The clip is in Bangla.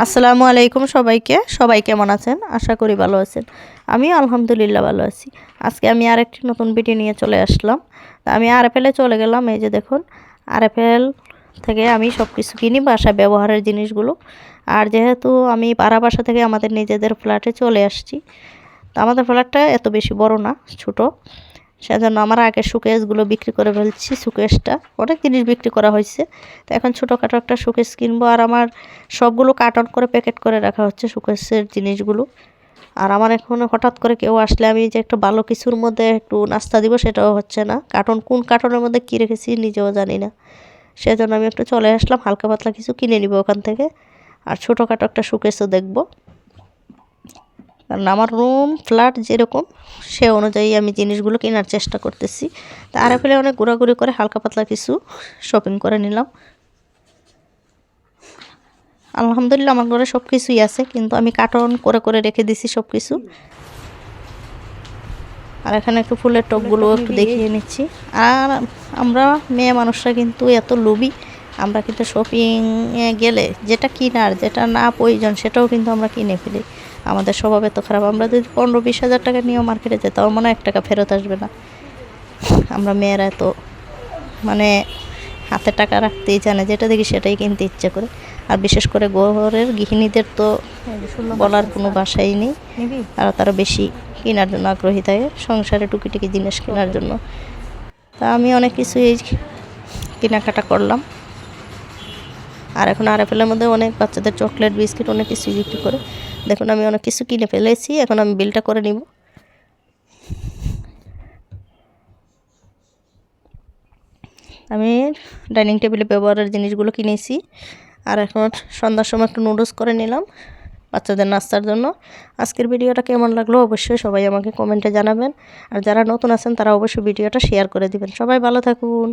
আসসালামু আলাইকুম সবাইকে। সবাই কেমন আছেন? আশা করি ভালো আছেন। আমি আলহামদুলিল্লাহ ভালো আছি। আজকে আমি আরেকটি নতুন ভিডিও নিয়ে চলে আসলাম। তা আমি আরএফএলে চলে গেলাম। এই যে দেখুন, আরএফএল থেকে আমি সব কিছু কিনি, বাসায় ব্যবহারের জিনিসগুলো। আর যেহেতু আমি পাড়া বাসা থেকে আমাদের নিজেদের ফ্ল্যাটে চলে আসছি, তো আমাদের ফ্ল্যাটটা এত বেশি বড় না, ছোট। সেজন্য আমার আগের শোকেসগুলো বিক্রি করে ফেলছি। শোকেসটা অনেক জিনিস বিক্রি করা হয়েছে, তো এখন ছোটোখাটো একটা শোকেস কিনবো। আর আমার সবগুলো কার্টন করে প্যাকেট করে রাখা হচ্ছে শোকেসের জিনিসগুলো। আর আমার এখন হঠাৎ করে কেউ আসলে আমি যে একটু ভালো কিছুর মধ্যে একটু নাস্তা দিব, সেটাও হচ্ছে না। কোন কার্টনের মধ্যে কী রেখেছি নিজেও জানি না। সেজন্য আমি একটু চলে আসলাম, হালকা পাতলা কিছু কিনে নিব ওখান থেকে। আর ছোটোখাটো একটা শোকেসও দেখবো, কারণ আমার রুম ফ্ল্যাট যেরকম সে অনুযায়ী আমি জিনিসগুলো কেনার চেষ্টা করতেছি। তা আরএফএলে অনেক ঘোরাঘুরি করে হালকা পাতলা কিছু শপিং করে নিলাম। আলহামদুলিল্লাহ আমার ঘরে সব কিছুই আছে, কিন্তু আমি কার্টন করে করে রেখে দিছি সব কিছু। আর এখানে একটু ফুলের টবগুলো একটু দেখিয়ে নিচ্ছি। আর আমরা মেয়ে মানুষরা কিন্তু এত লোভী, আমরা কিন্তু শপিংয়ে গেলে যেটা কিনার, যেটা না প্রয়োজন, সেটাও কিন্তু আমরা কিনে ফেলি। আমাদের স্বভাব এত খারাপ। আমরা যদি 15-20 হাজার টাকা নিয়েও মার্কেটে যেতে, আমার মনে হয় 1 টাকা ফেরত আসবে না। আমরা মেয়েরা এত মানে হাতে টাকা রাখতেই জানে, যেটা দেখি সেটাই কিনতে ইচ্ছে করে। আর বিশেষ করে ঘরের গৃহিণীদের তো বলার কোনো ভাষাই নেই। আর তারা বেশি কেনার জন্য আগ্রহী থাকে, সংসারে টুকিটাকি জিনিস কেনার জন্য। তা আমি অনেক কিছুই কেনাকাটা করলাম। আর এখন আরএফএলের মধ্যে অনেক বাচ্চাদের চকলেট, বিস্কিট অনেক কিছুই বিক্রি করে। দেখুন আমি অনেক কিছু কিনে ফেলেছি, এখন আমি বিলটা করে নিব। আমি ডাইনিং টেবিলে ব্যবহারের জিনিসগুলো কিনেছি। আর এখন সন্ধ্যার সময় একটু নুডলস করে নিলাম বাচ্চাদের নাস্তার জন্য। আজকের ভিডিওটা কেমন লাগলো অবশ্যই সবাই আমাকে কমেন্টে জানাবেন। আর যারা নতুন আছেন তারা অবশ্যই ভিডিওটা শেয়ার করে দিবেন। সবাই ভালো থাকুন।